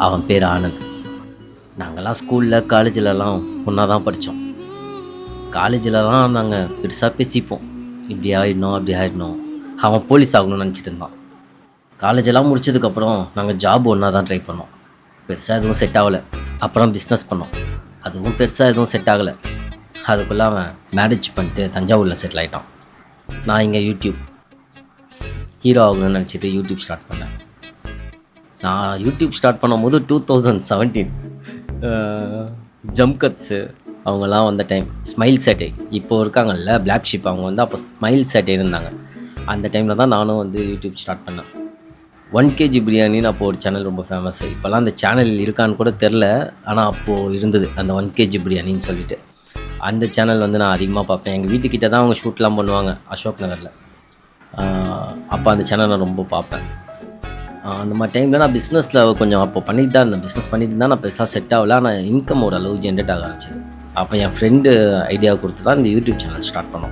அவன் பேர் ஆனந்த். நாங்கள்லாம் ஸ்கூலில் காலேஜிலலாம் ஒன்றா தான் படித்தோம். காலேஜிலலாம் நாங்கள் பெருசாக பேசிப்போம், இப்படி ஆகிடணும் அப்படி ஆகிடணும். அவன் போலீஸ் ஆகணும்னு நினச்சிட்டு இருந்தான். காலேஜெல்லாம் முடிச்சதுக்கப்புறம் நாங்கள் ஜாப் ஒன்றா தான் ட்ரை பண்ணோம். பெருசாக எதுவும் செட் ஆகலை. அப்புறம் பிஸ்னஸ் பண்ணோம், அதுவும் பெருசாக எதுவும் செட் ஆகலை. அதுக்குள்ளே அவன் மேரேஜ் பண்ணிட்டு தஞ்சாவூரில் செட்டில் ஆகிட்டான். நான் இங்கே யூடியூப் ஹீரோ ஆகணும்னு நினச்சிட்டு யூடியூப் ஸ்டார்ட் பண்ணேன். நான் யூடியூப் ஸ்டார்ட் பண்ணும்போது 2017 ஜம்கட்ஸு அவங்கெல்லாம் வந்த டைம். ஸ்மைல் சேட்டை இப்போது இருக்காங்கல்ல, பிளாக் ஷிப், அவங்க வந்து அப்போ ஸ்மைல் சேட்டை இருந்தாங்க. அந்த டைமில் தான் நானும் வந்து யூடியூப் ஸ்டார்ட் பண்ணேன். 1kg பிரியாணின்னு அப்போது ஒரு சேனல் ரொம்ப ஃபேமஸ். இப்போல்லாம் அந்த சேனல் இருக்கான்னு கூட தெரில, ஆனால் அப்போது இருந்தது அந்த 1kg பிரியாணின்னு சொல்லிட்டு. அந்த சேனல் வந்து நான் அதிகமாக பார்ப்பேன். எங்கள் வீட்டுக்கிட்ட தான் அவங்க ஷூட்லாம் பண்ணுவாங்க, அசோக் நகரில். அப்போ அந்த சேனல் நான் ரொம்ப பார்ப்பேன். அந்த மாதிரி டைமில் நான் பிஸ்னஸில் கொஞ்சம் அப்போ பண்ணிட்டு தான் இருந்தேன். பிஸ்னஸ் பண்ணிட்டு தான், நான் பெருசாக செட் ஆகல. ஆனால் இன்கம் ஓரளவு ஜென்ரேட் ஆக ஆரம்பிச்சது. அப்போ என் ஃப்ரெண்டு ஐடியா கொடுத்து தான் இந்த யூடியூப் சேனல் ஸ்டார்ட் பண்ணோம்.